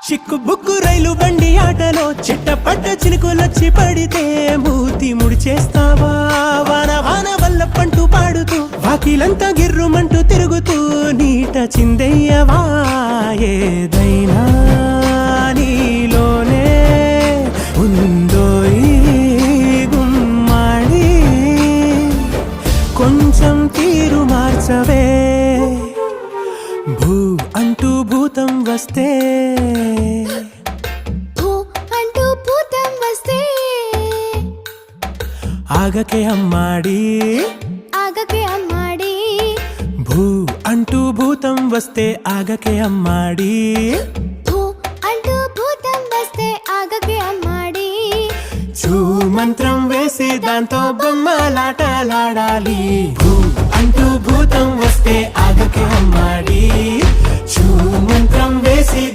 చిక్కు బుక్కు రైలు బండి ఆటలో చిట్టపట్ట చినుకులొచ్చి పడితే మూతి ముడిచేస్తావా వాన వాన వల్ల పంటూ పాడుతూ వాకిలంతా గిర్రుమంటూ తిరుగుతూ నీట చిందయ్యవా ఏదైనా నీలోనే ఉందో ఈ గుమ్మాడి కొంచెం తీరు మార్చవే భూ అంటూ భూతం వస్తే ఆగకే అమ్మాడి భూ అంటూ భూతం వస్తే ఆగకే అమ్మాడి చూ మంత్రం వేసి దాంతో బొమ్మలాటలాడాలి భూ అంటూ భూతం వస్తే ఆగకే అమ్మాడి చూ మంత్రం వేసి